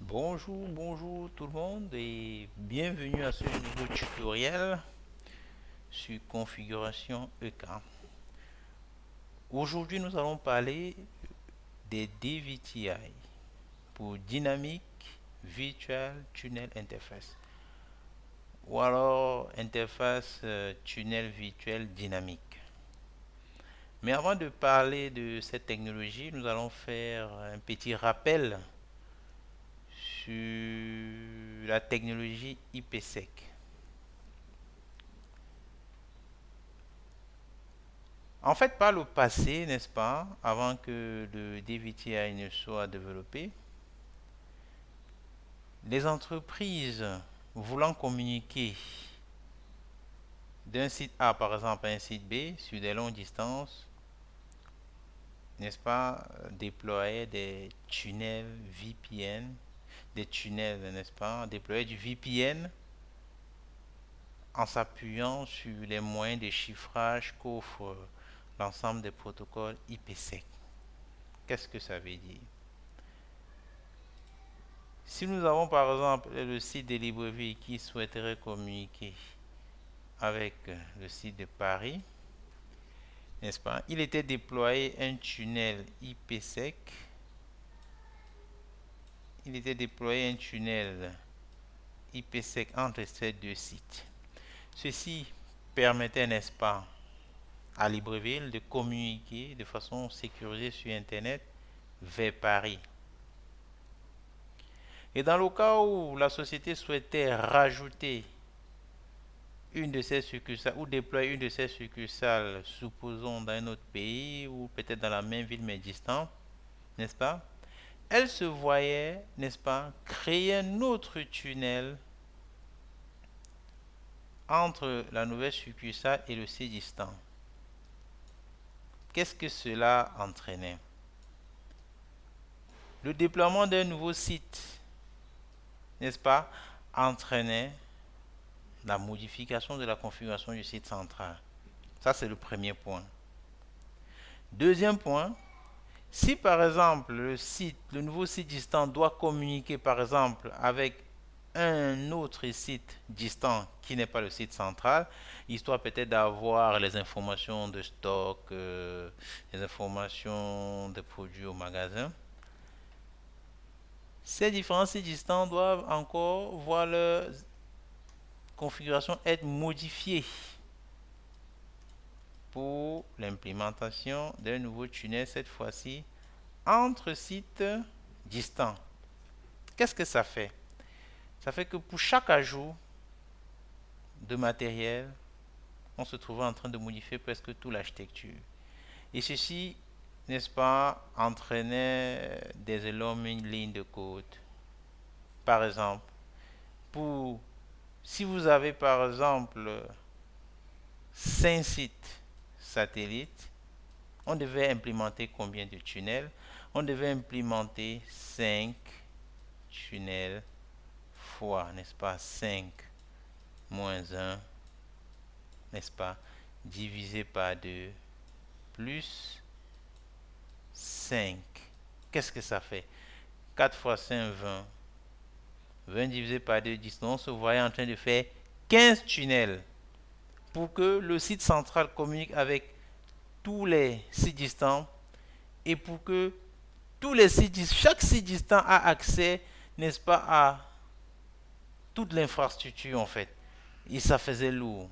Bonjour tout le monde et bienvenue à ce nouveau tutoriel sur configuration EK. Aujourd'hui, nous allons parler des DVTI pour Dynamic Virtual Tunnel Interface ou alors interface tunnel virtuel dynamique. Mais avant de parler de cette technologie, nous allons faire un petit rappel sur la technologie IPsec. En fait, par le passé, n'est-ce pas, avant que le DVTI ne soit développé, les entreprises voulant communiquer d'un site A, par exemple, à un site B, sur des longues distances, n'est-ce pas, déployaient des tunnels VPN, des tunnels, n'est-ce pas, déployaient du VPN en s'appuyant sur les moyens de chiffrage qu'offre l'ensemble des protocoles IPsec. Qu'est-ce que ça veut dire? Si nous avons par exemple le site de Libreville qui souhaiterait communiquer avec le site de Paris, n'est-ce pas? Il était déployé un tunnel IPsec. Il était déployé un tunnel IPsec entre ces deux sites. Ceci permettait, n'est-ce pas, à Libreville de communiquer de façon sécurisée sur Internet vers Paris. Et dans le cas où la société souhaitait rajouter une de ces succursales ou déployer une de ces succursales, supposons dans un autre pays ou peut-être dans la même ville mais distant, n'est-ce pas? Elle se voyait, n'est-ce pas, créer un autre tunnel entre la nouvelle succursale et le site distant. Qu'est-ce que cela entraînait? Le déploiement d'un nouveau site, n'est-ce pas, entraînait la modification de la configuration du site central. Ça, c'est le premier point. Deuxième point, si par exemple le nouveau site distant doit communiquer par exemple avec un autre site distant qui n'est pas le site central, histoire peut-être d'avoir les informations de stock, les informations des produits au magasin, ces différents sites distants doivent encore voir leur configuration être modifiée pour l'implémentation d'un nouveau tunnel, cette fois-ci entre sites distants. Qu'est-ce que ça fait? Ça fait que pour chaque ajout de matériel, on se trouvait en train de modifier presque toute l'architecture. Et ceci, n'est-ce pas, entraînait des énormes lignes de code. Par exemple, pour si vous avez par exemple 5 sites satellites, on devait implémenter combien de tunnels? On devait implémenter 5 tunnels fois, n'est-ce pas, 5 moins 1, n'est-ce pas, divisé par 2 plus 5. Qu'est-ce que ça fait? 4 fois 5, 20. 20 divisé par 2, 10. Donc on se voyait en train de faire 15 tunnels pour que le site central communique avec tous les sites distants et pour que chaque site distant a accès, n'est-ce pas, à toute l'infrastructure en fait. Et ça faisait lourd.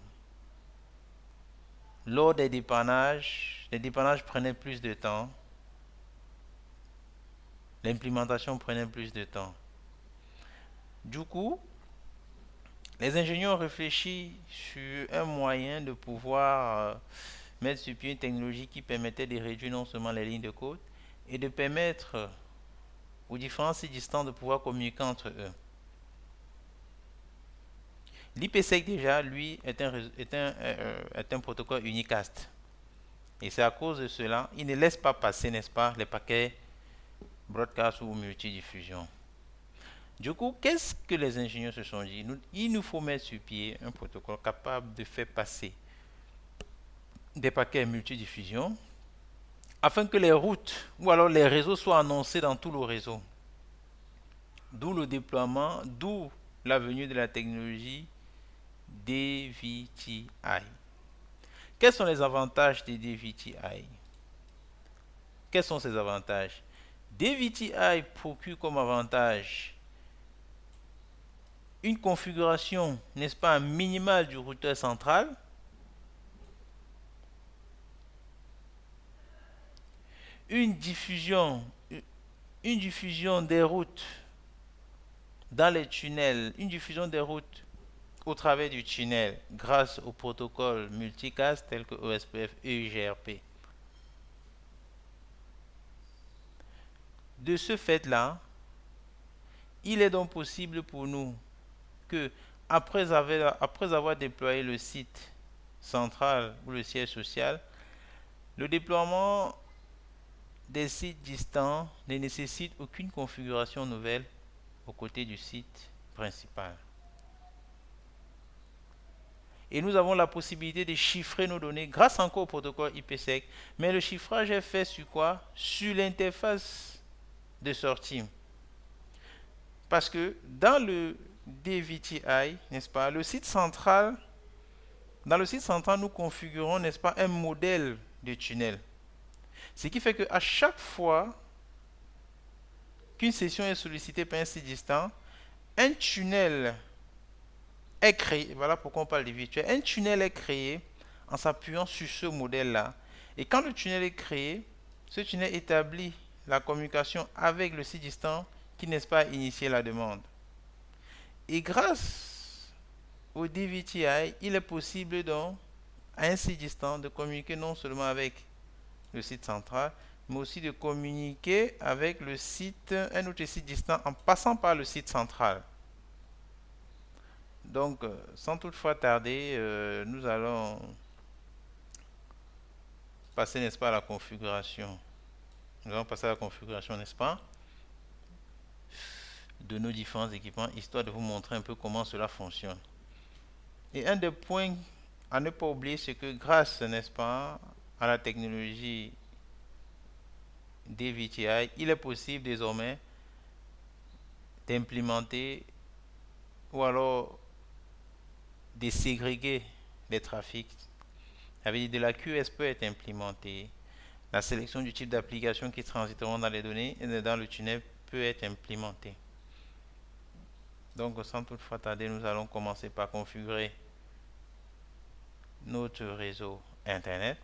Lors des dépannages, les dépannages prenaient plus de temps. L'implémentation prenait plus de temps. Du coup, les ingénieurs ont réfléchi sur un moyen de pouvoir mettre sur pied une technologie qui permettait de réduire non seulement les lignes de code et de permettre aux différents sites distants de pouvoir communiquer entre eux. L'IPsec déjà, lui, est un protocole unicast. Et c'est à cause de cela, il ne laisse pas passer, n'est-ce pas, les paquets broadcast ou multidiffusion. Du coup, qu'est-ce que les ingénieurs se sont dit? Il nous faut mettre sur pied un protocole capable de faire passer des paquets multidiffusion afin que les routes ou alors les réseaux soient annoncés dans tout le réseau. D'où le déploiement, d'où la venue de la technologie DVTI. Quels sont les avantages des DVTI? Quels sont ces avantages? DVTI procure comme avantage une configuration, n'est-ce pas, minimale du routeur central, une diffusion, une diffusion des routes dans les tunnels, une diffusion des routes au travers du tunnel grâce au protocole multicast tel que OSPF et UGRP. De ce fait-là, il est donc possible pour nous que, après avoir déployé le site central ou le siège social, le déploiement des sites distants ne nécessite aucune configuration nouvelle aux côtés du site principal. Et nous avons la possibilité de chiffrer nos données grâce encore au protocole IPsec. Mais le chiffrage est fait sur quoi? Sur l'interface de sortie. Parce que dans le DVTI, n'est-ce pas, le site central, dans le site central, nous configurons, n'est-ce pas, un modèle de tunnel. Ce qui fait qu'à chaque fois qu'une session est sollicitée par un site distant, un tunnel est créé. Voilà pourquoi on parle de virtuel. Un tunnel est créé en s'appuyant sur ce modèle-là. Et quand le tunnel est créé, ce tunnel établit la communication avec le site distant qui, n'est-ce pas, a initié la demande. Et grâce au DVTI, il est possible donc à un site distant de communiquer non seulement avec le site central, mais aussi de communiquer avec le site, un autre site distant en passant par le site central. Donc, sans toutefois tarder, nous allons passer, n'est-ce pas, à la configuration. Nous allons passer à la configuration, n'est-ce pas, de nos différents équipements, histoire de vous montrer un peu comment cela fonctionne. Et un des points à ne pas oublier, c'est que grâce, n'est-ce pas, à la technologie DVTI, il est possible désormais d'implémenter ou alors de ségréguer les trafics. Ça veut dire de la QS peut être implémentée. La sélection du type d'application qui transiteront dans les données et dans le tunnel peut être implémentée. Donc, sans toutefois tarder, nous allons commencer par configurer notre réseau Internet.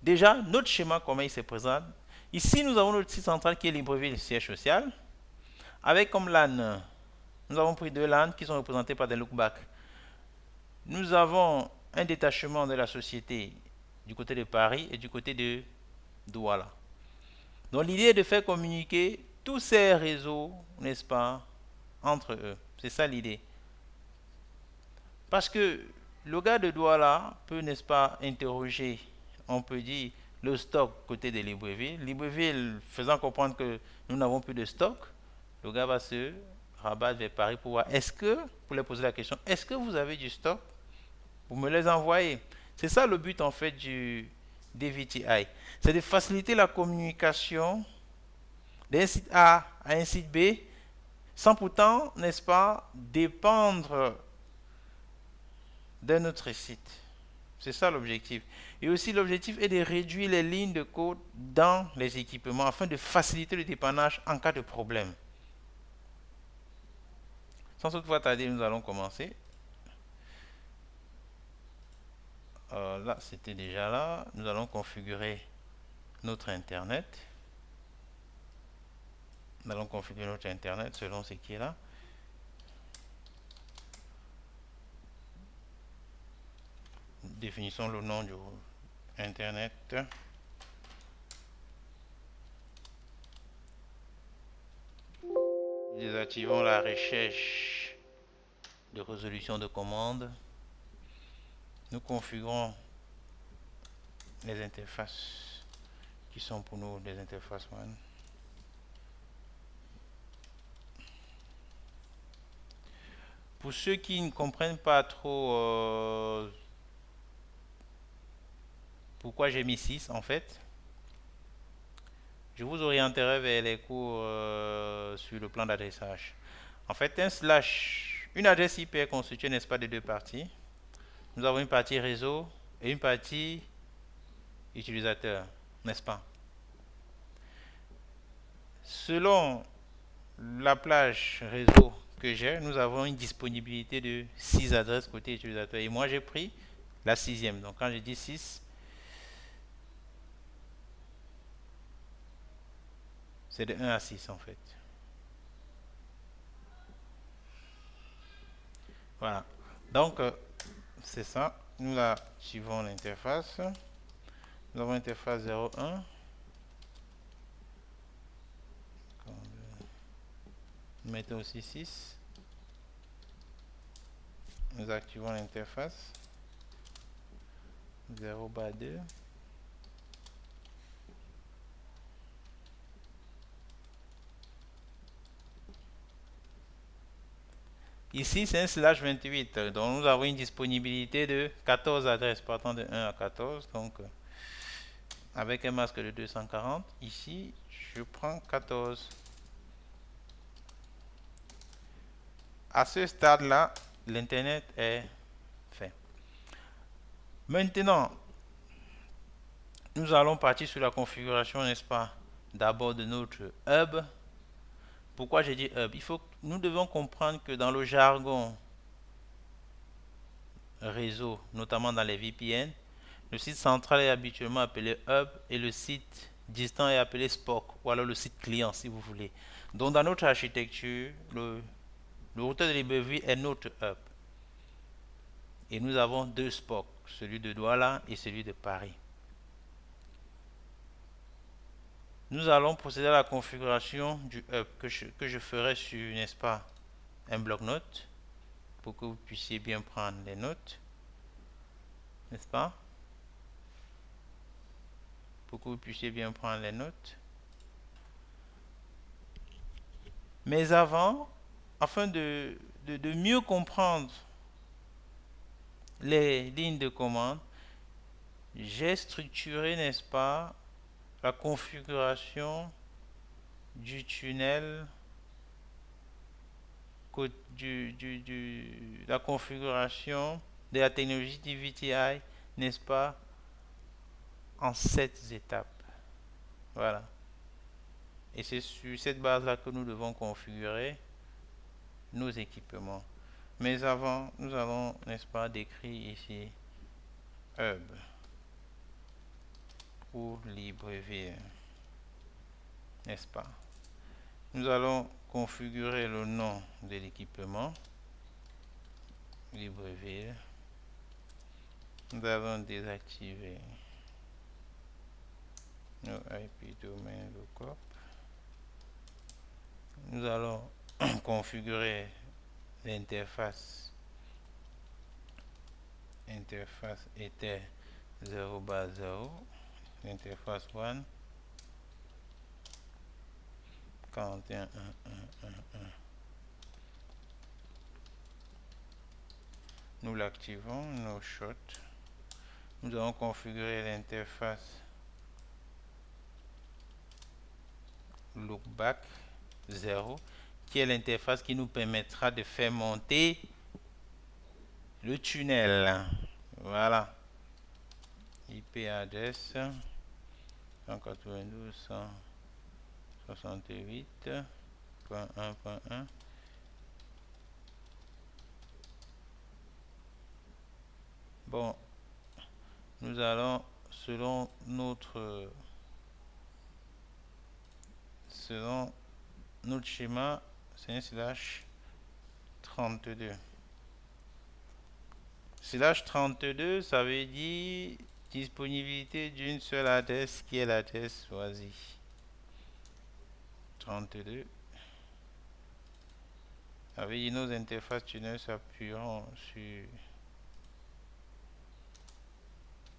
Déjà, notre schéma, comment il se présente. Ici, nous avons notre site central qui est Libreville, siège social. Avec comme LAN, nous avons pris deux LAN qui sont représentés par des lookbacks. Nous avons un détachement de la société du côté de Paris et du côté de Douala. Donc l'idée est de faire communiquer tous ces réseaux, n'est-ce pas, entre eux. C'est ça l'idée. Parce que le gars de Douala peut, n'est-ce pas, interroger, on peut dire, le stock côté de Libreville. Libreville faisant comprendre que nous n'avons plus de stock, le gars va se rabattre vers Paris pour voir, pour lui poser la question, est-ce que vous avez du stock? Vous me les envoyez. C'est ça le but en fait du DVTI. C'est de faciliter la communication d'un site A à un site B sans pourtant, n'est-ce pas, dépendre d'un autre site. C'est ça l'objectif. Et aussi l'objectif est de réduire les lignes de code dans les équipements afin de faciliter le dépannage en cas de problème. Sans toutefois tarder, nous allons commencer. Là, c'était déjà là. Nous allons configurer notre Internet. Nous allons configurer notre Internet selon ce qui est là. Définissons le nom du Internet. Désactivons la recherche de résolution de commande. Nous configurons les interfaces qui sont pour nous des interfaces WAN. Pour ceux qui ne comprennent pas trop pourquoi j'ai mis 6 en fait, je vous orienterai vers les cours sur le plan d'adressage. En fait, un slash, une adresse IP est constituée, n'est-ce pas, de deux parties. Nous avons une partie réseau et une partie utilisateur, n'est-ce pas? Selon la plage réseau que j'ai, nous avons une disponibilité de 6 adresses côté utilisateur. Et moi, j'ai pris la sixième. Donc, quand je dis 6, c'est de 1 à 6 en fait. Voilà. Donc, c'est ça. Nous activons l'interface. Nous avons l'interface 01. Nous mettons aussi 6. Nous activons l'interface 0/2. Ici, c'est un slash 28. Donc, nous avons une disponibilité de 14 adresses partant de 1 à 14. Donc, avec un masque de 240. Ici, je prends 14. À ce stade-là, l'Internet est fait. Maintenant, nous allons partir sur la configuration, n'est-ce pas, d'abord de notre hub. Pourquoi j'ai dit hub? Nous devons comprendre que dans le jargon réseau, notamment dans les VPN, le site central est habituellement appelé hub et le site distant est appelé spoke, ou alors le site client si vous voulez. Donc dans notre architecture, le routeur de Libreville est notre hub. Et nous avons deux spokes, celui de Douala et celui de Paris. Nous allons procéder à la configuration du hub que je ferai sur, n'est-ce pas, un bloc-notes pour que vous puissiez bien prendre les notes, n'est-ce pas? Pour que vous puissiez bien prendre les notes. Mais avant, afin de mieux comprendre les lignes de commande, j'ai structuré, n'est-ce pas, la configuration du tunnel, la configuration de la technologie DVTI, n'est-ce pas, en 7 étapes. Voilà. Et c'est sur cette base-là que nous devons configurer nos équipements. Mais avant, nous allons, n'est-ce pas, décrire ici hub pour Libreville, n'est-ce pas? Nous allons configurer le nom de l'équipement, Libreville. Nous allons désactiver nos IP domain lookup. Nous allons configurer l'interface. Interface était 0/0. L'interface 1. 41.1.1.1. Nous l'activons, nos shots. Nous allons configurer l'interface lookback 0, qui est l'interface qui nous permettra de faire monter le tunnel. Voilà. IP adresse 192.168.1.1. Bon, nous allons selon notre schéma, c'est un slash 32. Slash 32, ça veut dire disponibilité d'une seule adresse qui est l'adresse choisie. 32. Ça veut dire nos interfaces tunnel s'appuieront sur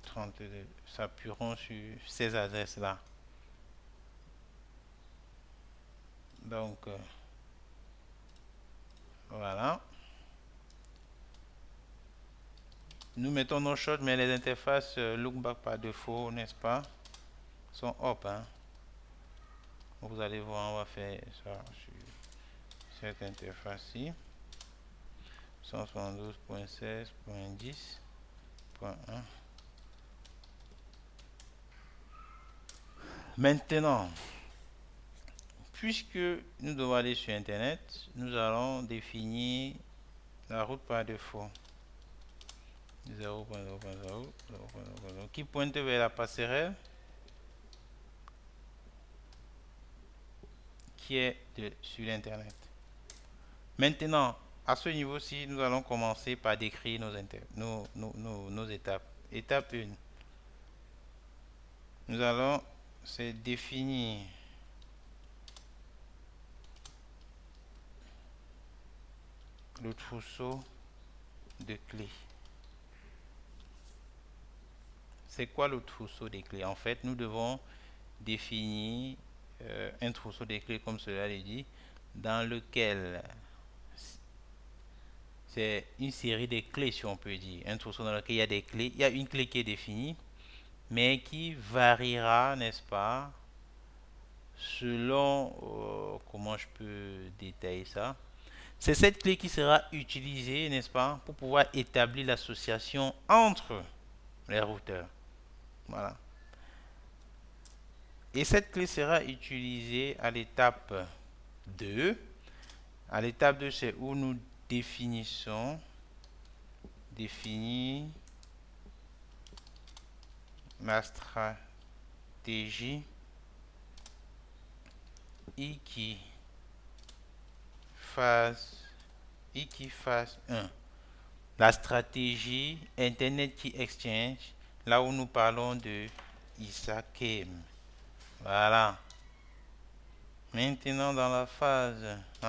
32, s'appuieront sur ces adresses-là. Donc, voilà. Nous mettons nos shots, mais les interfaces lookback par défaut, n'est-ce pas, sont up. Hein. Vous allez voir, on va faire ça cette interface-ci. 172.16.10.1. Maintenant, puisque nous devons aller sur Internet, nous allons définir la route par défaut. 0.0.0 qui pointe vers la passerelle qui est sur l'Internet. Maintenant, à ce niveau-ci, nous allons commencer par décrire nos étapes. Étape 1. Nous allons définir le trousseau de clés. C'est quoi le trousseau de clés? En fait, nous devons définir un trousseau de clés, comme cela le dit, dans lequel c'est une série de clés, si on peut dire. Un trousseau dans lequel il y a des clés. Il y a une clé qui est définie, mais qui variera, n'est-ce pas, selon, comment je peux détailler ça. C'est cette clé qui sera utilisée, n'est-ce pas, pour pouvoir établir l'association entre les routeurs. Voilà. Et cette clé sera utilisée à l'étape 2. À l'étape 2, c'est où nous définir la stratégie phase 1. La stratégie Internet Key Exchange, là où nous parlons de ISAKM. Voilà. Maintenant, dans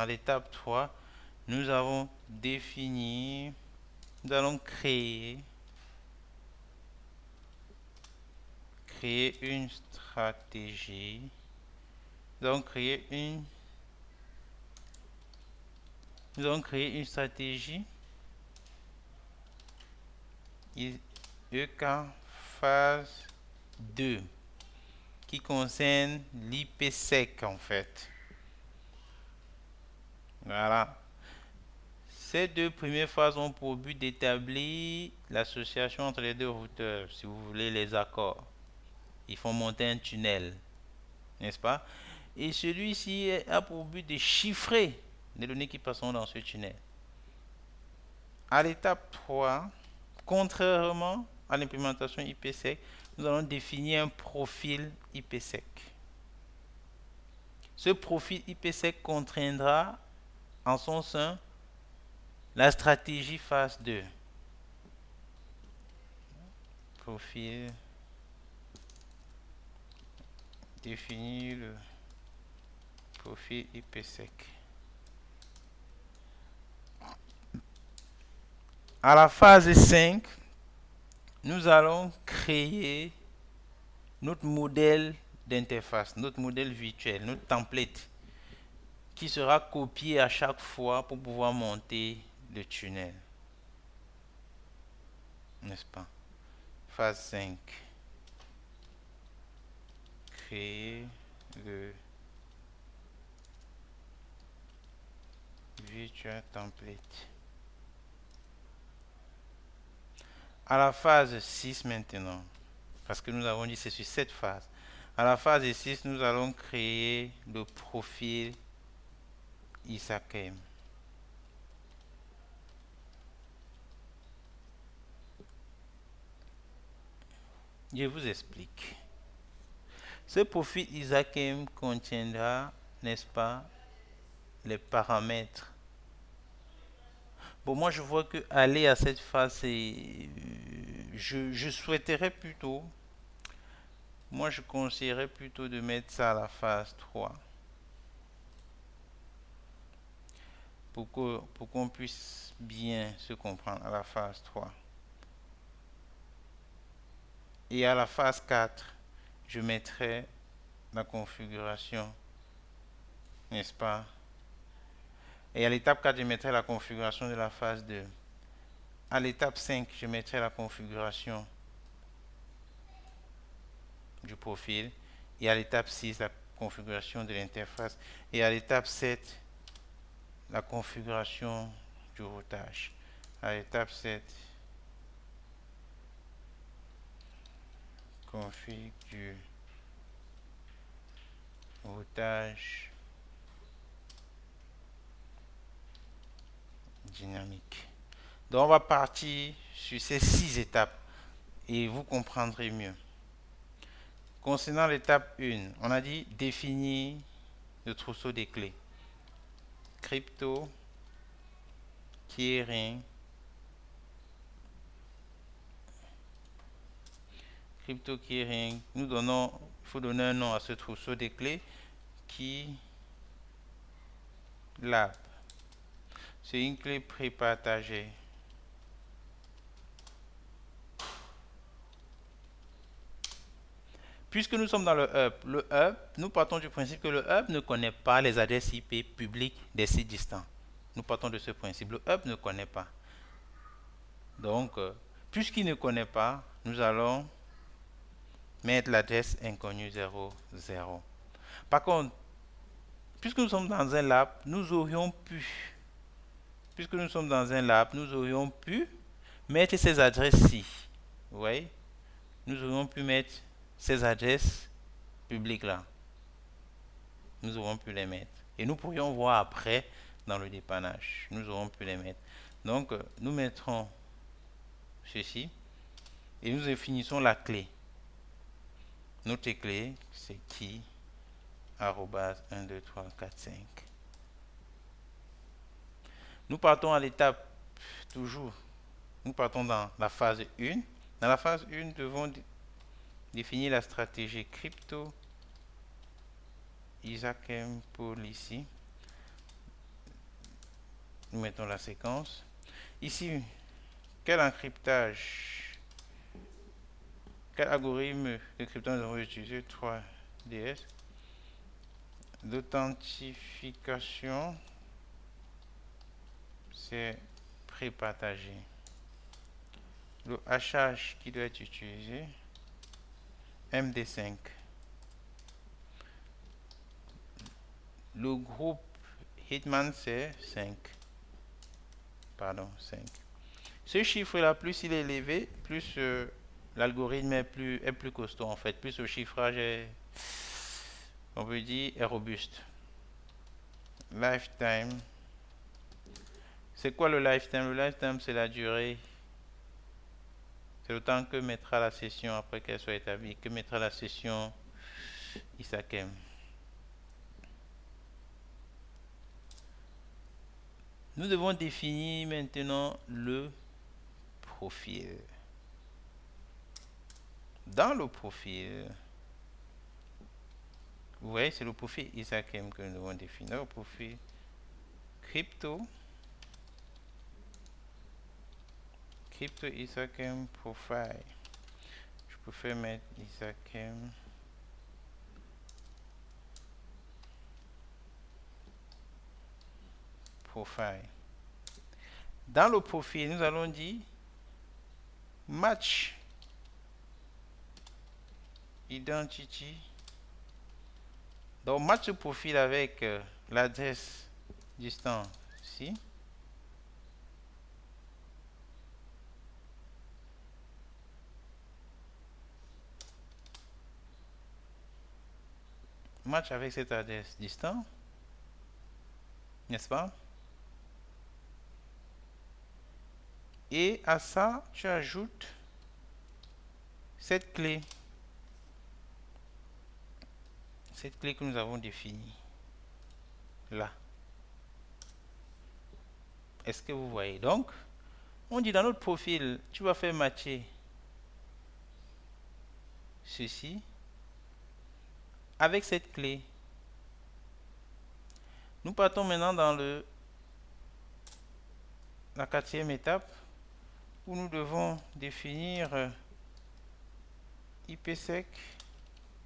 l'étape 3, nous avons défini, nous allons créer une stratégie. Nous allons créer une stratégie EK phase 2 qui concerne l'IPsec en fait. Voilà. Ces deux premières phases ont pour but d'établir l'association entre les deux routeurs, si vous voulez, les accords. Ils font monter un tunnel, n'est-ce pas? Et celui-ci a pour but de chiffrer les données qui passeront dans ce tunnel. À l'étape 3, contrairement à l'implémentation IPsec, nous allons définir un profil IPsec. Ce profil IPsec contraindra en son sein la stratégie phase 2. Profil. Définir le profil IPsec. À la phase 5, nous allons créer notre modèle d'interface, notre modèle virtuel, notre template qui sera copié à chaque fois pour pouvoir monter le tunnel. N'est-ce pas? Phase 5. Créer le virtual template. À la phase 6 maintenant, parce que nous avons dit c'est sur cette phase. À la phase 6, nous allons créer le profil ISAKM. Je vous explique. Ce profil ISAKM contiendra, n'est-ce pas, les paramètres. Bon, moi je vois que aller à cette phase, je souhaiterais plutôt, moi je conseillerais plutôt de mettre ça à la phase 3. Pour qu'on puisse bien se comprendre à la phase 3. Et à la phase 4, je mettrai la configuration, n'est-ce pas? Et à l'étape 4, je mettrai la configuration de la phase 2. À l'étape 5, je mettrai la configuration du profil. Et à l'étape 6, la configuration de l'interface. Et à l'étape 7, la configuration du routage. À l'étape 7, config du routage dynamique. Donc on va partir sur ces 6 étapes et vous comprendrez mieux. Concernant l'étape 1, on a dit définir le trousseau des clés. Crypto, keyring, crypto keyring. Il faut donner un nom à ce trousseau des clés qui lab. C'est une clé prépartagée. Puisque nous sommes dans le hub, nous partons du principe que le hub ne connaît pas les adresses IP publiques des sites distants. Nous partons de ce principe. Le hub ne connaît pas. Donc, puisqu'il ne connaît pas, nous allons mettre l'adresse inconnue 00. Par contre, puisque nous sommes dans un lab, nous aurions pu mettre ces adresses-ci. Vous voyez? Nous aurions pu mettre ces adresses publiques là. Nous aurons pu les mettre. Et nous pourrions voir après dans le dépannage. Nous aurons pu les mettre. Donc, nous mettrons ceci et nous définissons la clé. Notre clé, c'est qui arrobase 1, 2, 3, 4, 5. Nous partons à l'étape, toujours, nous partons dans la phase 1. Dans la phase 1, nous devons définir la stratégie crypto Isakem policy. Nous mettons la séquence. Ici, quel encryptage, quel algorithme de cryptage nous avons utilisé? 3DS. L'authentification, c'est prépartagé. Le hachage qui doit être utilisé, MD5. Le groupe Hitman, c'est 5. Pardon, 5. Ce chiffre-là, plus il est élevé, plus l'algorithme est plus costaud en fait. Plus le chiffrage est, on peut dire, est robuste. Lifetime. C'est quoi le lifetime? Le lifetime, c'est la durée. C'est le temps que mettra la session après qu'elle soit établie, que mettra la session Isakem. Nous devons définir maintenant le profil. Dans le profil, vous voyez, c'est le profil Isakem que nous devons définir. Le profil crypto Isakem profile. Je préfère mettre Isakem profile. Dans le profil, nous allons dire match identity. Donc match le profil avec l'adresse distance ici. Match avec cette adresse distance, n'est-ce pas? Et à ça, tu ajoutes cette clé que nous avons définie là. Est-ce que vous voyez? Donc, on dit dans notre profil, tu vas faire matcher ceci avec cette clé. Nous partons maintenant dans la 4e étape où nous devons définir IPsec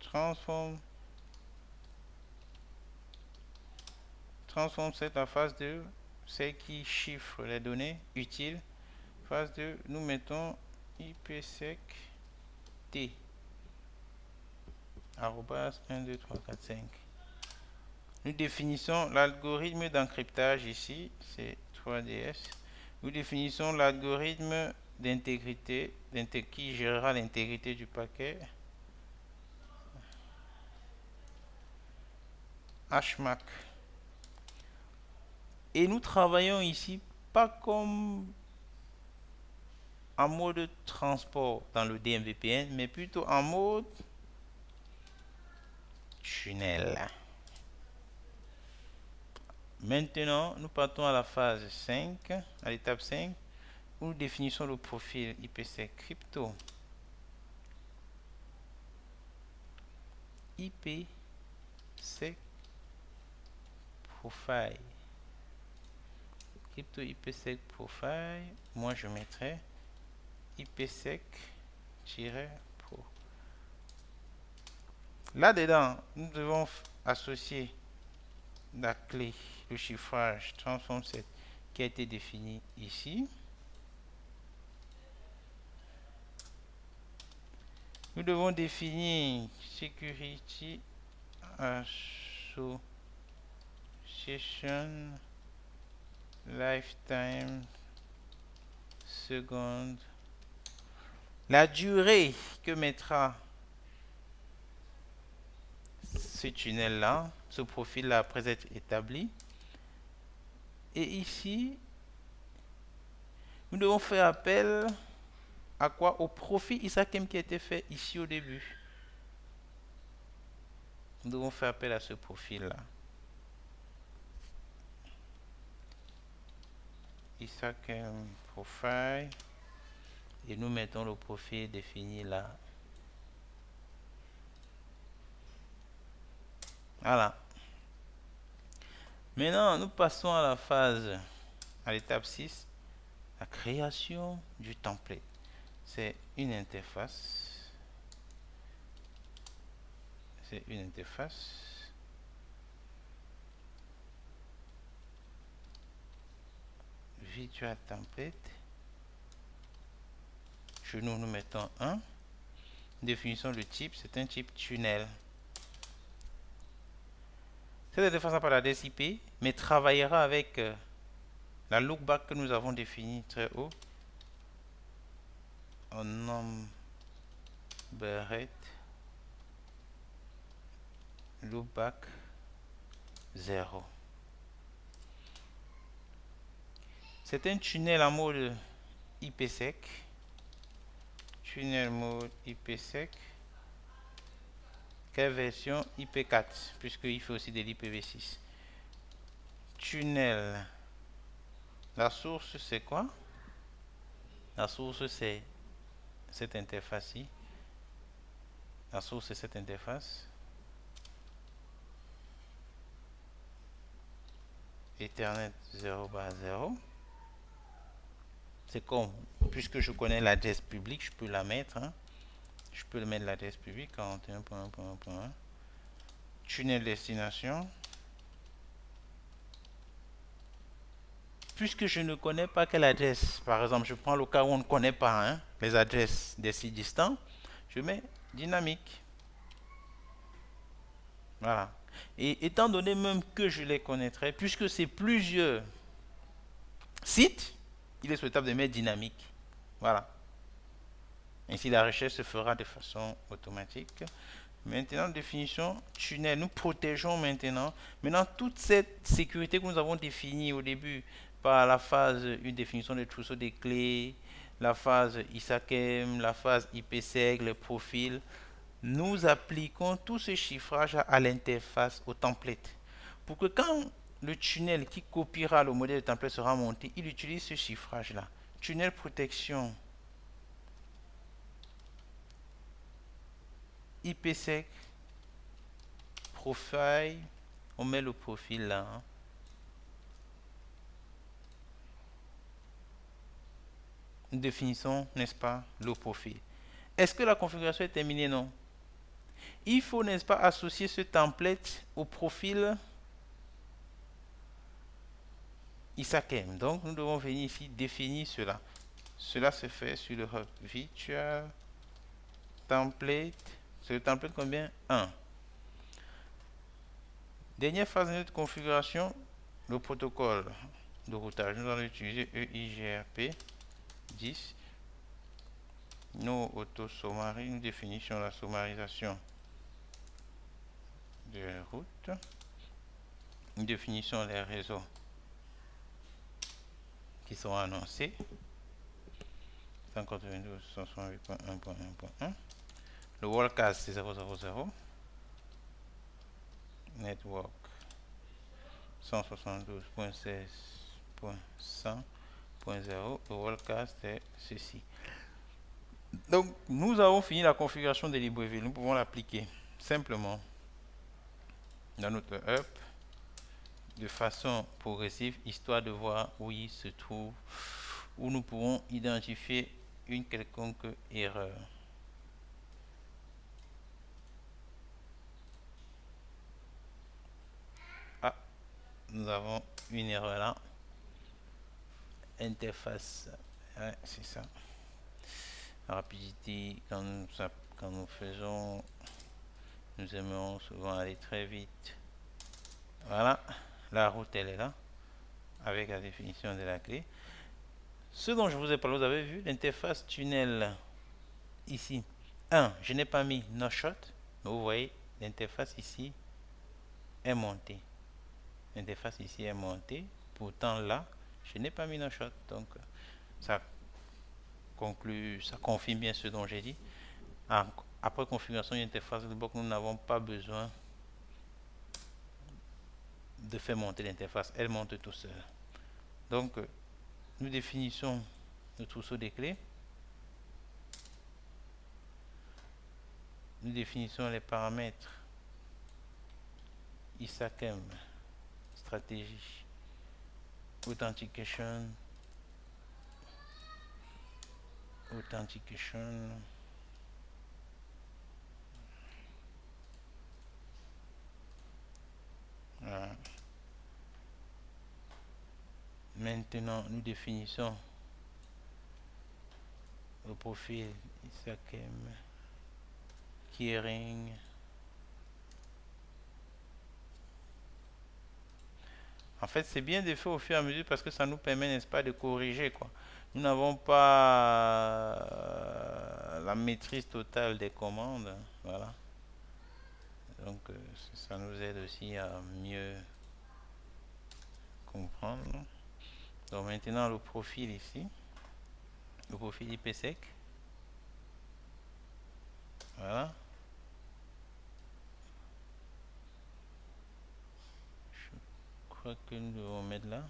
transform cette la phase 2, celle qui chiffre les données utiles. Phase 2, nous mettons IPsec T arrobas 1, 2, 3, 4, 5. Nous définissons l'algorithme d'encryptage ici, c'est 3DS. Nous définissons l'algorithme d'intégrité qui gérera l'intégrité du paquet. HMAC. Et nous travaillons ici pas comme en mode transport dans le DMVPN, mais plutôt en mode tunnel. Maintenant, nous partons à la phase 5, à l'étape 5, où nous définissons le profil IPsec crypto. IPsec profile. Crypto IPsec profile. Moi, je mettrai IPsec-pro. Là-dedans, nous devons associer la clé, le chiffrage transform set qui a été défini ici. Nous devons définir security association lifetime seconde. La durée que mettra ce tunnel là, ce profil là après être établi. Et ici, nous devons faire appel à quoi? Au profil ISAKM qui a été fait ici au début. Nous devons faire appel à ce profil là. ISAKM profile. Et nous mettons le profil défini là. Voilà. Maintenant, nous passons à la phase, à l'étape 6, la création du template. C'est une interface. C'est une interface. Virtual template. Chez nous, nous mettons 1. Définition de type, c'est un type tunnel. Cette interface n'a pas d'adresse IP, mais travaillera avec la loopback que nous avons définie très haut. On nomme Beret loopback 0. C'est un tunnel en mode IPsec. Tunnel mode IPsec. Quelle version? IP4, puisqu'il fait aussi de l'IPv6. Tunnel. La source, c'est quoi? La source, c'est cette interface-ci. La source, c'est cette interface. Ethernet 0/0. C'est comme, puisque je connais l'adresse publique, je peux la mettre. Hein. Je peux le mettre l'adresse publique 41.1.1.1. Tunnel destination. Puisque je ne connais pas quelle adresse, par exemple, je prends le cas où on ne connaît pas hein, les adresses des sites distants, je mets dynamique. Voilà. Et étant donné même que je les connaîtrai, puisque c'est plusieurs sites, il est souhaitable de mettre dynamique. Voilà. Ainsi, la recherche se fera de façon automatique. Maintenant, définition tunnel. Nous protégeons maintenant. Maintenant, toute cette sécurité que nous avons définie au début par la phase, une définition de trousseau des clés, la phase ISAKM, la phase IPsec, le profil, nous appliquons tout ce chiffrage à l'interface, au template. Pour que quand le tunnel qui copiera le modèle de template sera monté, il utilise ce chiffrage-là. Tunnel protection IPsec profile, on met le profil là. Hein. Nous définissons, n'est-ce pas, le profil. Est-ce que la configuration est terminée? Non. Il faut, n'est-ce pas, associer ce template au profil ISAKM. Donc, nous devons venir ici définir cela. Cela se fait sur le hub virtual template. C'est le template combien? 1. Dernière phase de notre configuration, le protocole de routage. Nous allons utiliser EIGRP 10. Nos auto-sommaries, nous définissons la sommarisation de route. Nous définissons les réseaux qui sont annoncés. 192.168.1.1.1. Le worldcast c'est 000. Network 172.16.100.0. Le worldcast est ceci. Donc, nous avons fini la configuration de Libreville. Nous pouvons l'appliquer simplement dans notre hub de façon progressive, histoire de voir où il se trouve, où nous pourrons identifier une quelconque erreur. Ah, nous avons une erreur là. Interface, ouais, c'est ça. La rapidité, quand nous faisons, nous aimons souvent aller très vite. Voilà, la route elle est là, avec la définition de la clé. Ce dont je vous ai parlé, vous avez vu l'interface tunnel ici. Je n'ai pas mis no shot, mais vous voyez, l'interface ici est montée. L'interface ici est montée, pourtant là, je n'ai pas mis no shot. Donc, ça conclut, ça confirme bien ce dont j'ai dit. Après configuration de l'interface de bloc, nous n'avons pas besoin de faire monter l'interface, elle monte tout seul. Donc, nous définissons le trousseau des clés. Nous définissons les paramètres ISAKEM, stratégie, authentication, voilà. Maintenant, nous définissons le profil ISAKEM, keyring. En fait, c'est bien de faire au fur et à mesure parce que ça nous permet, n'est-ce pas, de corriger, quoi. Nous n'avons pas la maîtrise totale des commandes, voilà. Donc, ça nous aide aussi à mieux comprendre. Donc, maintenant, le profil ici, le profil IPsec. Voilà. Je crois que nous devons mettre là.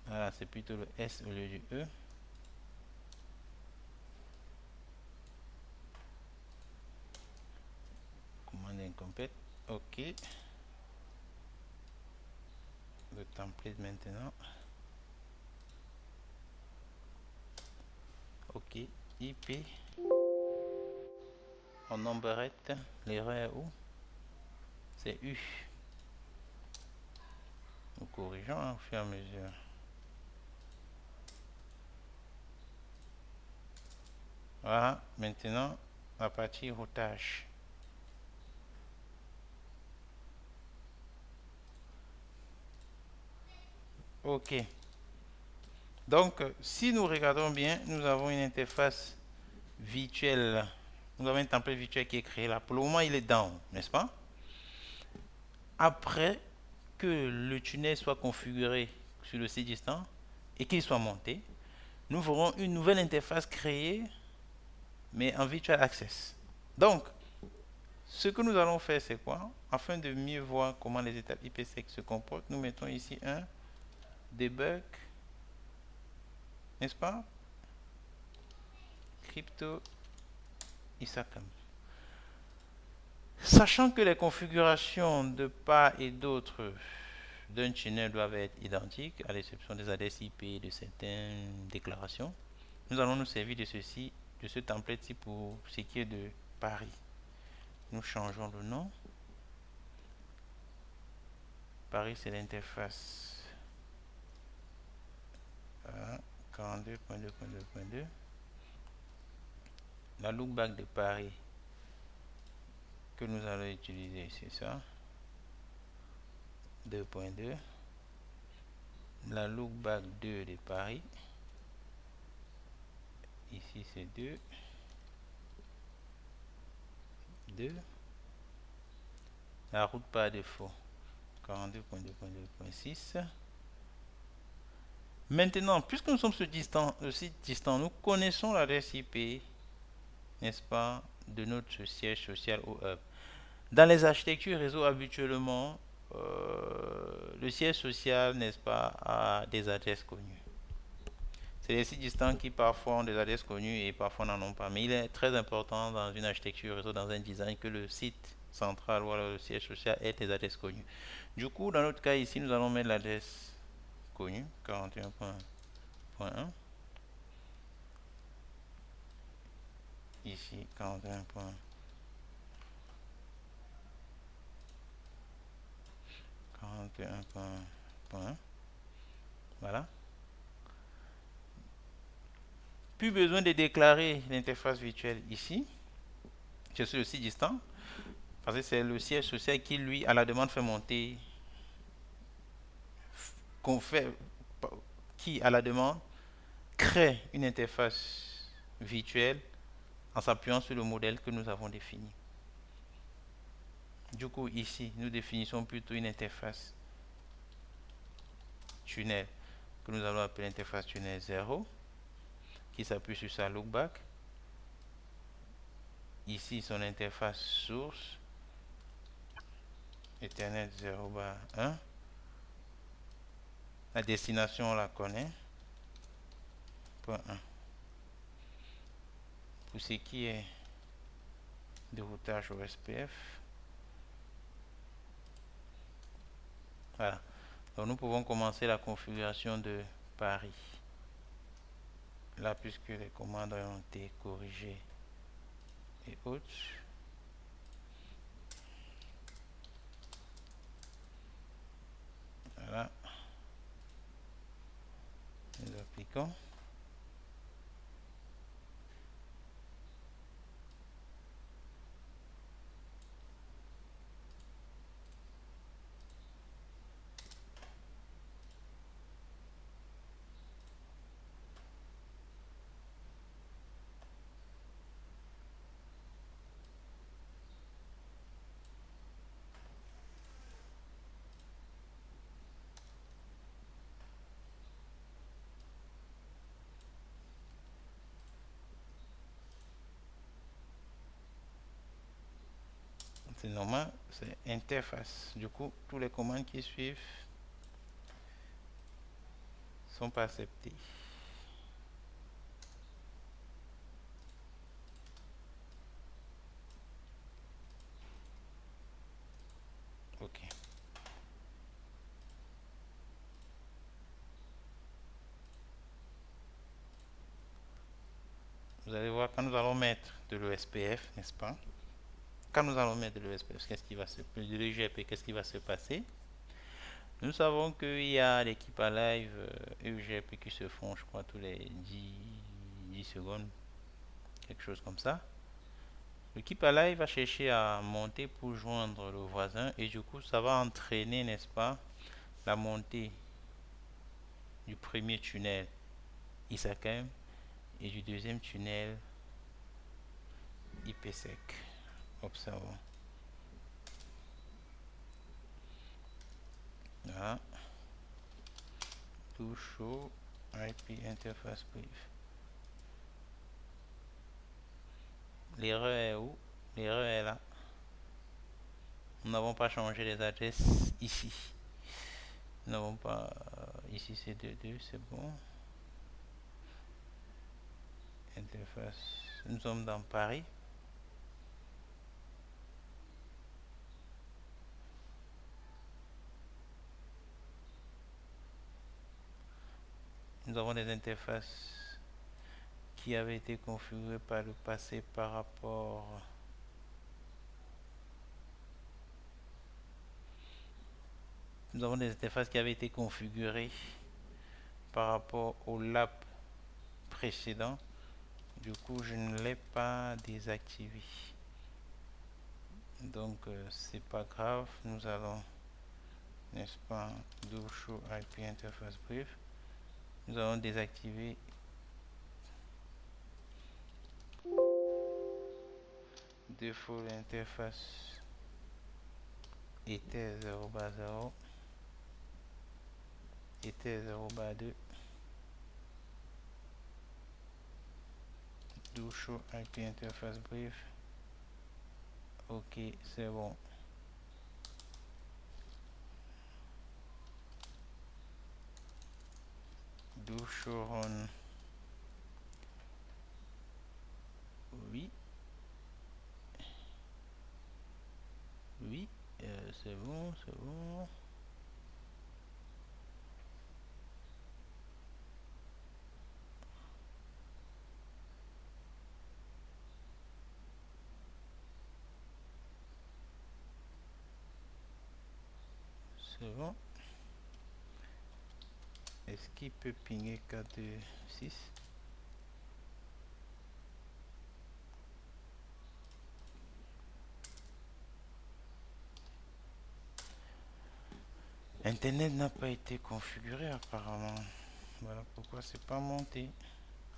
Voilà, c'est plutôt le S au lieu du E. Commande incomplète. OK. Le template maintenant. OK. IP. En nombrette. L'erreur est où? C'est U. Nous corrigeons au fur et à mesure. Voilà, maintenant la partie routage. OK. Donc, si nous regardons bien, nous avons une interface virtuelle. Nous avons un template virtuel qui est créé là. Pour le moment, il est down, n'est-ce pas? Après que le tunnel soit configuré sur le site distant et qu'il soit monté, nous ferons une nouvelle interface créée, mais en virtual access. Donc, ce que nous allons faire, c'est quoi? Afin de mieux voir comment les étapes IPsec se comportent, nous mettons ici un debug, n'est-ce pas? Crypto ISAKEM. Sachant que les configurations de part et d'autre d'un tunnel doivent être identiques, à l'exception des adresses IP et de certaines déclarations, nous allons nous servir de ceci, de ce template-ci pour ce qui est de Paris. Nous changeons le nom. Paris, c'est l'interface 42.2.2.2. La loopback de Paris que nous allons utiliser, c'est ça. 2.2, la lookback 2 de Paris, ici c'est 2, 2, la route par défaut 42.2.2.6. Maintenant, puisque nous sommes sur le site distant, nous connaissons l'adresse IP, n'est-ce pas, de notre siège social au hub. Dans les architectures réseau, habituellement, le siège social, n'est-ce pas, a des adresses connues. C'est les sites distants qui parfois ont des adresses connues et parfois n'en ont pas. Mais il est très important dans une architecture réseau, dans un design, que le site central ou alors le siège social ait des adresses connues. Du coup, dans notre cas ici, nous allons mettre l'adresse connue, 41.1. Ici, 41.1. Voilà. Plus besoin de déclarer l'interface virtuelle ici. Je suis le site distant. Parce que c'est le siège social qui, lui, à la demande, fait monter. Qui, à la demande, crée une interface virtuelle en s'appuyant sur le modèle que nous avons défini. Du coup, ici, nous définissons plutôt une interface tunnel que nous allons appeler interface tunnel 0 qui s'appuie sur sa lookback. Ici, son interface source Ethernet 0/1. La destination, on la connaît. Point 1. Pour ce qui est de routage au SPF. Voilà. Donc nous pouvons commencer la configuration de Paris. Là, puisque les commandes ont été corrigées et autres. Voilà. Nous appliquons. C'est normal, c'est interface. Du coup, tous les commandes qui suivent sont pas acceptées. Ok. Vous allez voir, quand nous allons mettre de l'ESPF, n'est-ce pas? Quand nous allons mettre de l'ESPF, qu'est-ce qui va se passer? De l'EGP, qu'est-ce qui va se passer? Nous savons qu'il y a l'équipe à live EGP qui se font, je crois, tous les 10 secondes, quelque chose comme ça. L'équipe à live va chercher à monter pour joindre le voisin et du coup, ça va entraîner, n'est-ce pas, la montée du premier tunnel ISACM et du deuxième tunnel IPsec. Observons. Voilà. To show IP interface brief. L'erreur est où? L'erreur est là. Nous n'avons pas changé les adresses ici. Nous n'avons pas... ici c'est 2.2, c'est bon. Interface. Nous sommes dans Paris. Nous avons des interfaces qui avaient été configurées par le passé par rapport... Nous avons des interfaces qui avaient été configurées par rapport au lab précédent. Du coup, je ne l'ai pas désactivé. Donc, c'est pas grave. Nous allons n'est-ce pas, do show IP interface brief. Nous allons désactiver défaut l'interface était 0/0 était 0/2 do show IP interface brief. Ok, c'est bon. Do show run. Oui. Oui. C'est bon, c'est bon. C'est bon. Est-ce qu'il peut pinguer 426? Internet n'a pas été configuré apparemment. Voilà pourquoi c'est pas monté.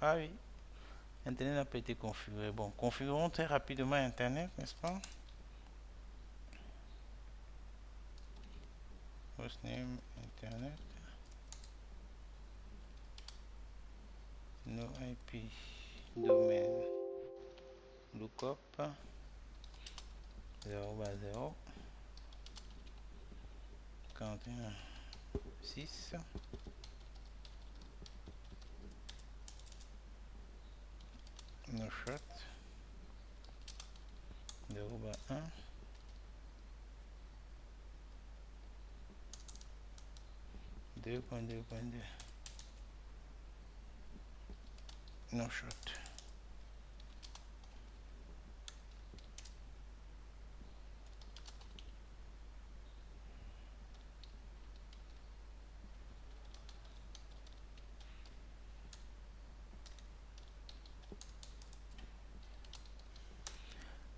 Ah oui, Internet n'a pas été configuré. Bon, configurons très rapidement Internet, n'est-ce pas? Hostname, Internet, no IP, domaine, lookup, 0/0, 41, 6, no shot, 0/1, 2.2.2, no shot.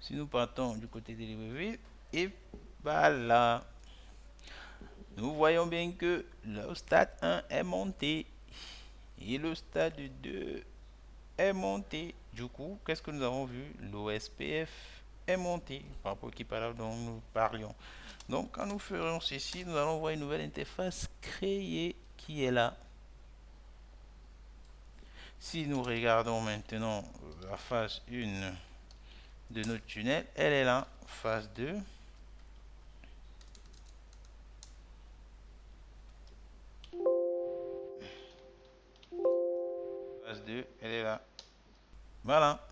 Si nous partons du côté de l'IBV, et voilà, nous voyons bien que le stade 1 est monté et le stade 2 est monté. Du coup, qu'est-ce que nous avons vu? L'OSPF est monté par rapport qui parle dont nous parlions. Donc, quand nous ferons ceci, nous allons voir une nouvelle interface créée qui est là. Si nous regardons maintenant la phase 1 de notre tunnel, elle est là. Phase 2. Phase 2, elle est là. Voilà.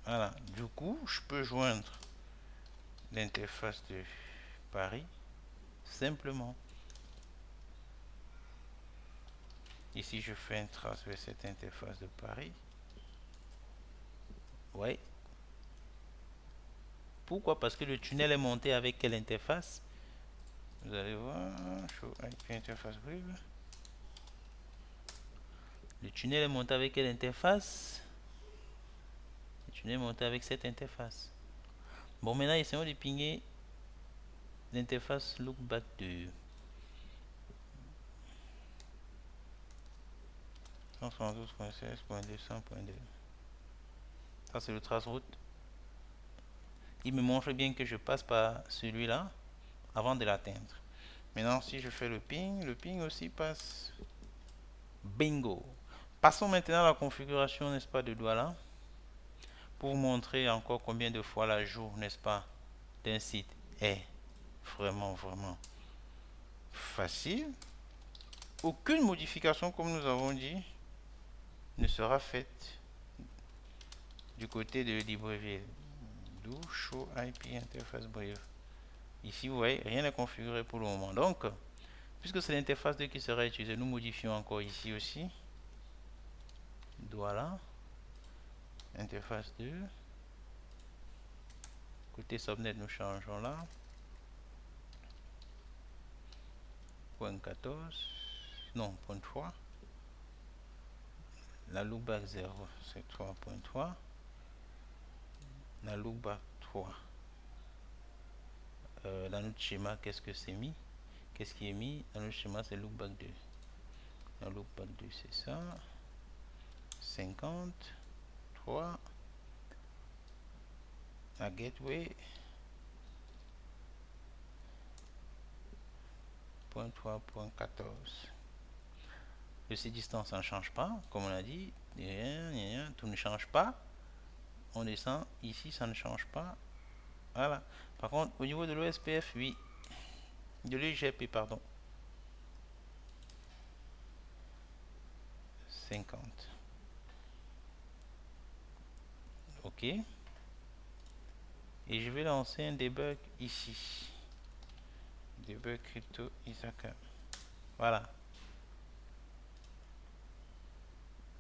Voilà. Du coup, je peux joindre l'interface de Paris simplement. Ici, je fais une trace vers cette interface de Paris. Oui. Pourquoi? Parce que le tunnel est monté avec quelle interface? Vous allez voir, show IP interface brief. Le tunnel est monté avec quelle interface? Le tunnel est monté avec cette interface. Bon, maintenant, essayons de pinguer l'interface lookback 2. 172.16.200.2. Ça, c'est le trace route. Il me montre bien que je passe par celui-là avant de l'atteindre. Maintenant, si je fais le ping aussi passe. Bingo. Passons maintenant à la configuration, n'est-ce pas, de Douala, pour vous montrer encore combien de fois l'ajout, n'est-ce pas, d'un site est vraiment facile. Aucune modification, comme nous avons dit, ne sera faite du côté de Libreville. Do show IP interface brief. Ici, vous voyez, rien n'est configuré pour le moment. Donc, puisque c'est l'interface 2 qui sera utilisée, nous modifions encore ici aussi. Voilà. Interface 2. Côté subnet, nous changeons là. Point 14. Non, point 3. La loopback 0, c'est 3.3. La loopback 3. dans notre schéma, qu'est-ce que c'est mis? Qu'est-ce qui est mis dans notre schéma? C'est loopback 2. Dans loopback 2, c'est ça. 53. La gateway. Point 3.14. Le C distance, ça ne change pas, comme on a dit. Tout ne change pas. On descend. Ici, ça ne change pas. Voilà. Par contre, au niveau de l'OSPF, oui. De l'EGP, pardon. 50. OK. Et je vais lancer un debug ici. Debug crypto Isaka. Voilà.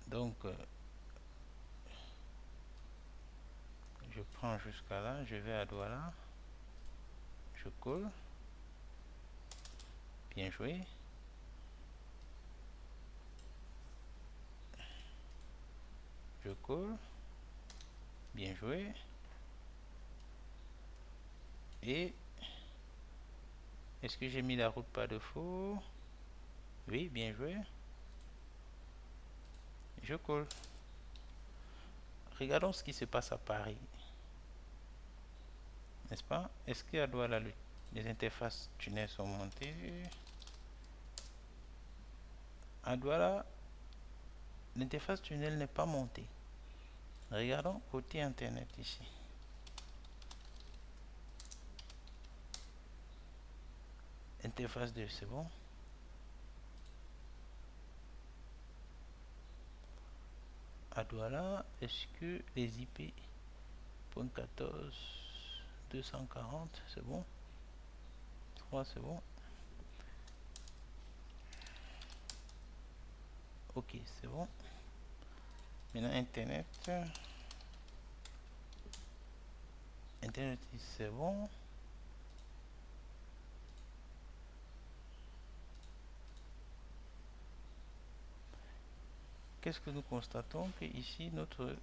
Donc, je prends jusqu'à là. Je vais à Douala. Je colle. Bien joué. Je colle. Bien joué. Et est-ce que j'ai mis la route par défaut? Oui, bien joué. Je colle. Regardons ce qui se passe à Paris. N'est-ce pas? Est-ce qu'à Douala, les interfaces tunnel sont montées? À Douala, l'interface tunnel n'est pas montée. Regardons côté internet ici. Interface 2, c'est bon. À Douala, est-ce que les IP .14 240 c'est bon? 3 c'est bon. Ok, c'est bon. Maintenant internet. Internet c'est bon. Qu'est-ce que nous constatons? Que ici notre...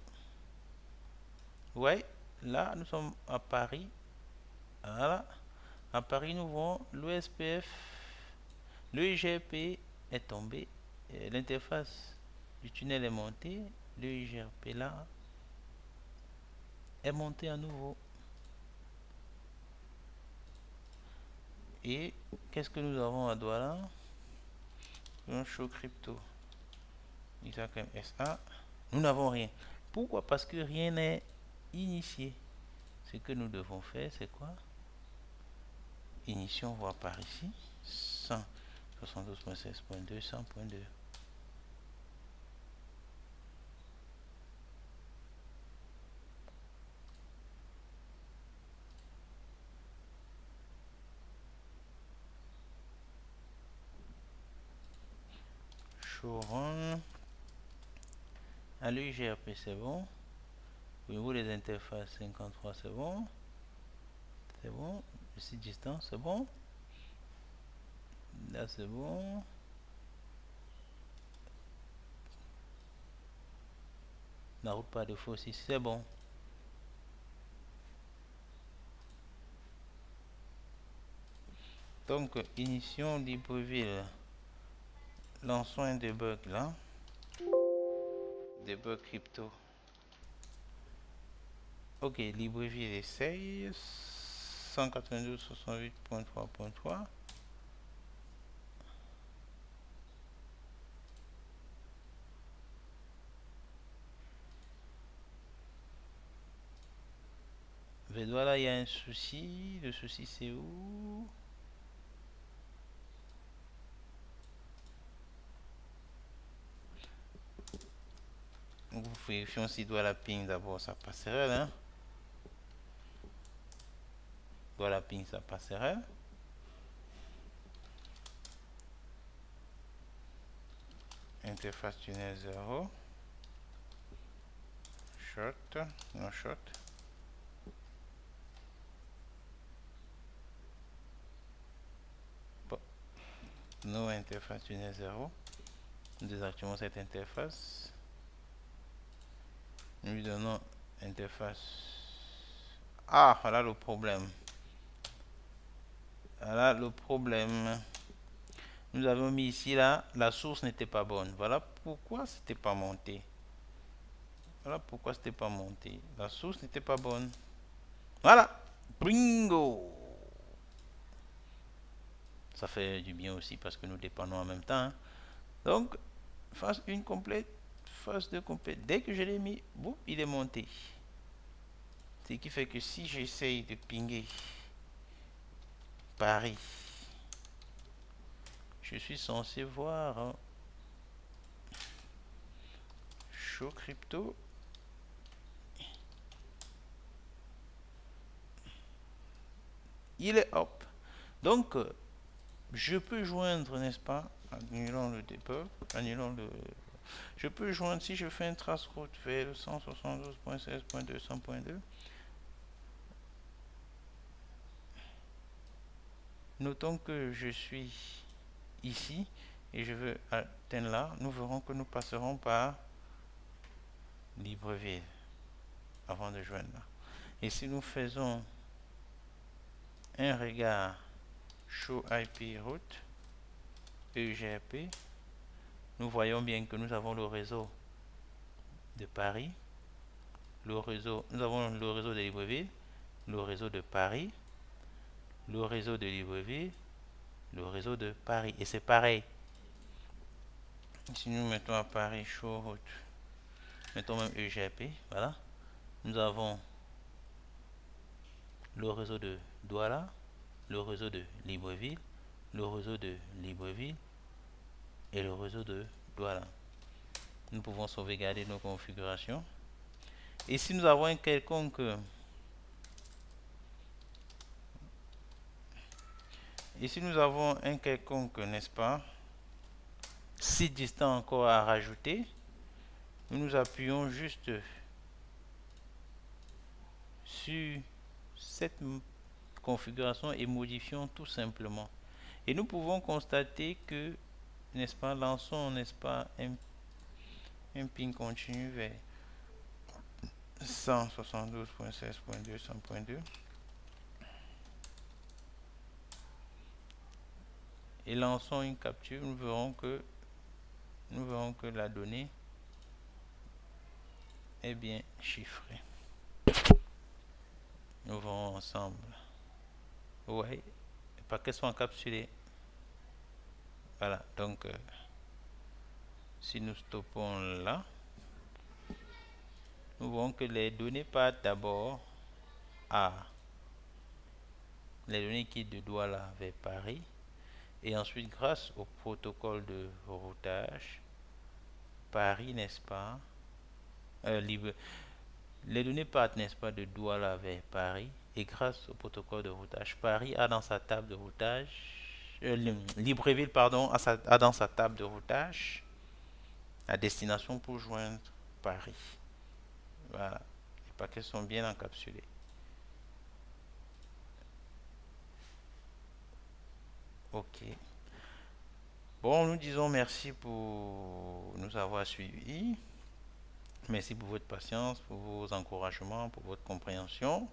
Ouais, là nous sommes à Paris. Voilà. À Paris nous voyons l'OSPF. Le IGRP est tombé. L'interface du tunnel est montée. Le IGRP là est monté à nouveau. Et qu'est-ce que nous avons à Douala? Un show crypto. Isaac SA. Nous n'avons rien. Pourquoi? Parce que rien n'est initié. Ce que nous devons faire, c'est quoi? Inition, voir par ici. 172.16.2, 100.2. Showrun. À l'UGRP, c'est bon. Au niveau des interfaces, 53, c'est bon. C'est bon. Le site distance, c'est bon. Là, c'est bon. La route par défaut aussi, c'est bon. Donc, inition Libreville. Lançons un debug là. Debug crypto. Ok, Libreville essaye. 192.68.3.3. Voilà, il y a un souci. Le souci, c'est où? Nous vérifions si Douala ping d'abord sa passerelle. Hein? Douala ping sa passerelle. Interface tunnel 0. Short. Non short. Bon. No interface tunnel 0. Nous désactivons cette interface. Nous lui donnons interface. Ah, voilà le problème. Voilà le problème. Nous avons mis ici là, la source n'était pas bonne. Voilà pourquoi c'était pas monté. Voilà pourquoi c'était pas monté. La source n'était pas bonne. Voilà. Bingo. Ça fait du bien aussi parce que nous dépendons en même temps, hein. Donc, phase 1 complète, phase 2 complète. Dès que je l'ai mis, boum, il est monté. Ce qui fait que si j'essaye de pinguer Paris, je suis censé voir, hein, Show Crypto. Il est hop. Donc, je peux joindre, n'est-ce pas, annulons le debug, annulons le... Je peux joindre, si je fais une trace route vers le 172.16.200.2, notons que je suis ici et je veux atteindre là, nous verrons que nous passerons par Libreville avant de joindre là. Et si nous faisons un regard Show IP Route EGP, nous voyons bien que nous avons le réseau de Paris, nous avons le réseau de Libreville, le réseau de Paris, le réseau de Libreville, le réseau de Paris. Et c'est pareil. Si nous mettons à Paris Show Route, mettons même EGP, voilà. Nous avons le réseau de Douala, le réseau de Libreville, le réseau de Libreville et le réseau de Douala. Nous pouvons sauvegarder nos configurations. Et si nous avons un quelconque n'est-ce pas, site distant encore à rajouter, nous appuyons juste sur cette configuration et modifions tout simplement. Et nous pouvons constater que, n'est-ce pas, lançons, n'est-ce pas, un ping continu vers 172.16.200.2 et lançons une capture. Nous verrons que la donnée est bien chiffrée. Nous verrons ensemble. Ouais, les paquets sont encapsulés. Voilà, donc si nous stoppons là, nous voyons que les données partent d'abord à les données qui de Douala vers Paris, et ensuite grâce au protocole de routage Paris, n'est-ce pas, les données partent, n'est-ce pas, de Douala vers Paris, et grâce au protocole de routage Paris a dans sa table de routage Libreville, pardon, a dans sa table de routage la destination pour joindre Paris. Voilà, les paquets sont bien encapsulés. Ok. Bon, nous disons merci pour nous avoir suivis. Merci pour votre patience, pour vos encouragements, pour votre compréhension.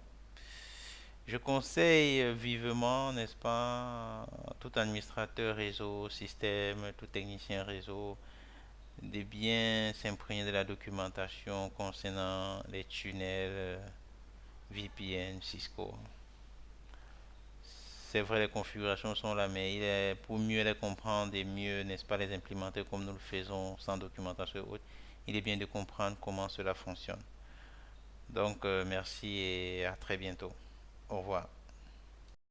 Je conseille vivement, n'est-ce pas, tout administrateur réseau, système, tout technicien réseau, de bien s'imprégner de la documentation concernant les tunnels VPN, Cisco. C'est vrai, les configurations sont là, mais pour mieux les comprendre et mieux, n'est-ce pas, les implémenter comme nous le faisons sans documentation et autres, il est bien de comprendre comment cela fonctionne. Donc, merci et à très bientôt. Au revoir.